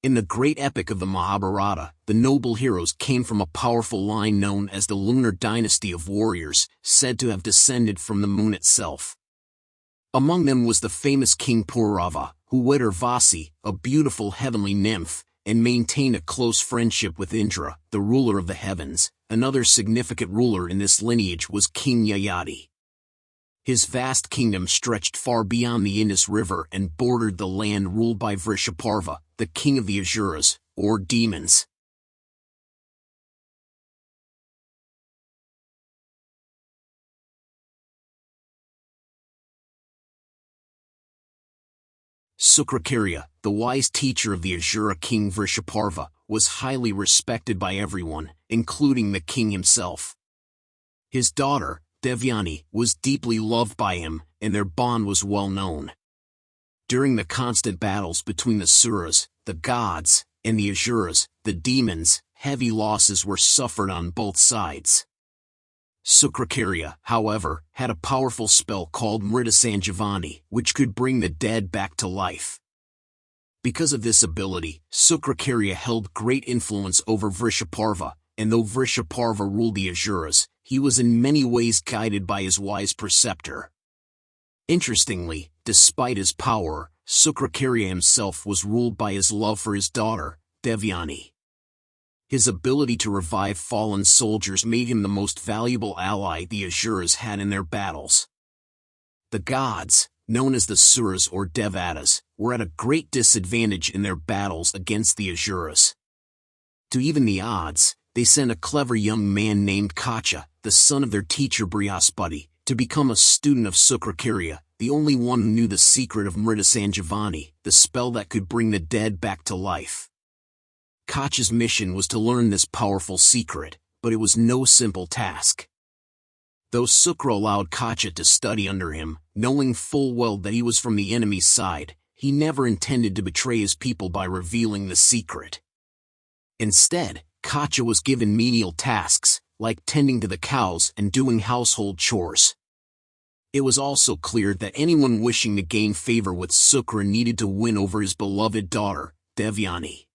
In the great epic of the Mahabharata, the noble heroes came from a powerful line known as the Lunar Dynasty of warriors, said to have descended from the moon itself. Among them was the famous king Pururava, who wed Vyasa, a beautiful heavenly nymph, and maintained a close friendship with Indra, the ruler of the heavens. Another significant ruler in this lineage was King Yayati. His vast kingdom stretched far beyond the Indus River and bordered the land ruled by Vrishaparva, the king of the Asuras, or demons. Sukracharya, the wise teacher of the Asura king Vrishaparva, was highly respected by everyone, including the king himself. His daughter, Devyani, was deeply loved by him, and their bond was well known. During the constant battles between the Suras, the gods, and the Asuras, the demons, heavy losses were suffered on both sides. Sukracharya, however, had a powerful spell called Mritasanjivani, which could bring the dead back to life. Because of this ability, Sukracharya held great influence over Vrishaparva, and though Vrishaparva ruled the Asuras, he was in many ways guided by his wise preceptor. Interestingly, despite his power, Sukracharya himself was ruled by his love for his daughter, Devyani. His ability to revive fallen soldiers made him the most valuable ally the Asuras had in their battles. The gods, known as the Suras or Devatas, were at a great disadvantage in their battles against the Asuras. To even the odds, they sent a clever young man named Kacha, the son of their teacher Brihaspati, to become a student of Sukracharya, the only one who knew the secret of Mritasanjivani, the spell that could bring the dead back to life. Kacha's mission was to learn this powerful secret, but it was no simple task. Though Sukra allowed Kacha to study under him, knowing full well that he was from the enemy's side, he never intended to betray his people by revealing the secret. Instead, Kacha was given menial tasks, like tending to the cows and doing household chores. It was also clear that anyone wishing to gain favor with Sukra needed to win over his beloved daughter, Devyani.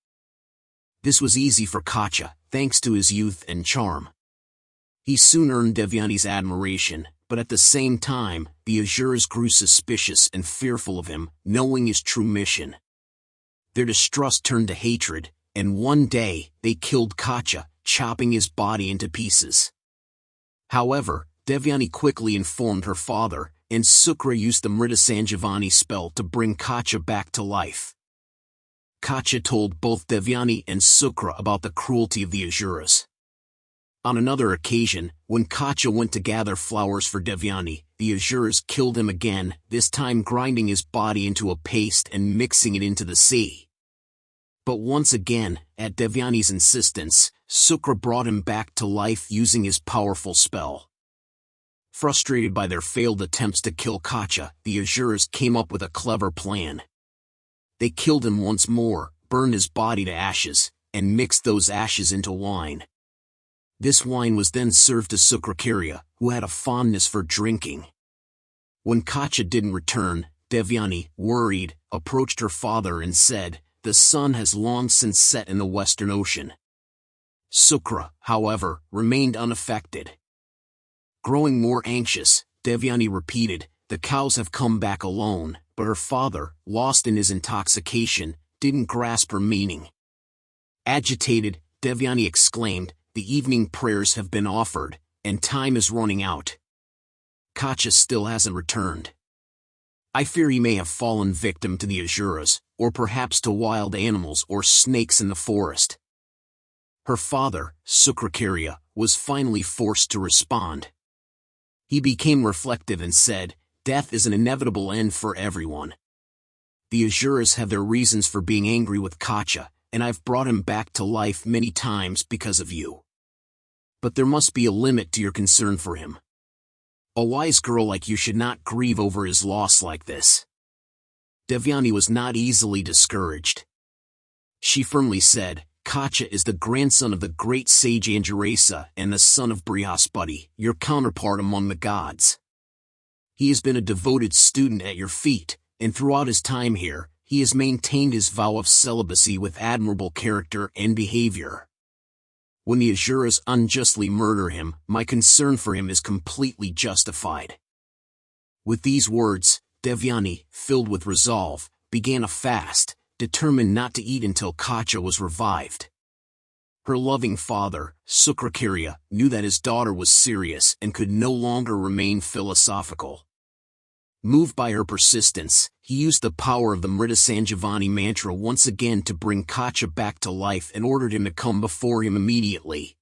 This was easy for Kacha, thanks to his youth and charm. He soon earned Devyani's admiration, but at the same time, the Asuras grew suspicious and fearful of him, knowing his true mission. Their distrust turned to hatred, and one day, they killed Kacha, chopping his body into pieces. However, Devyani quickly informed her father, and Sukra used the Mritasanjivani spell to bring Kacha back to life. Kacha told both Devyani and Sukra about the cruelty of the Asuras. On another occasion, when Kacha went to gather flowers for Devyani, the Asuras killed him again, this time grinding his body into a paste and mixing it into the sea. But once again, at Devyani's insistence, Sukra brought him back to life using his powerful spell. Frustrated by their failed attempts to kill Kacha, the Asuras came up with a clever plan. They killed him once more, burned his body to ashes, and mixed those ashes into wine. This wine was then served to Sukracharya, who had a fondness for drinking. When Kacha didn't return, Devyani, worried, approached her father and said, "The sun has long since set in the Western Ocean." Sukra, however, remained unaffected. Growing more anxious, Devyani repeated, "The cows have come back alone," but her father, lost in his intoxication, didn't grasp her meaning. Agitated, Devyani exclaimed, "The evening prayers have been offered, and time is running out. Kacha still hasn't returned. I fear he may have fallen victim to the Asuras, or perhaps to wild animals or snakes in the forest." Her father, Sukracharya, was finally forced to respond. He became reflective and said, "Death is an inevitable end for everyone. The Asuras have their reasons for being angry with Kacha, and I've brought him back to life many times because of you. But there must be a limit to your concern for him. A wise girl like you should not grieve over his loss like this." Devyani was not easily discouraged. She firmly said, "Kacha is the grandson of the great sage Anjirasa and the son of Brihaspati, your counterpart among the gods. He has been a devoted student at your feet, and throughout his time here, he has maintained his vow of celibacy with admirable character and behavior. When the Asuras unjustly murder him, my concern for him is completely justified." With these words, Devyani, filled with resolve, began a fast, determined not to eat until Kacha was revived. Her loving father, Sukracharya, knew that his daughter was serious and could no longer remain philosophical. Moved by her persistence, he used the power of the Mritasanjivani mantra once again to bring Kacha back to life and ordered him to come before him immediately.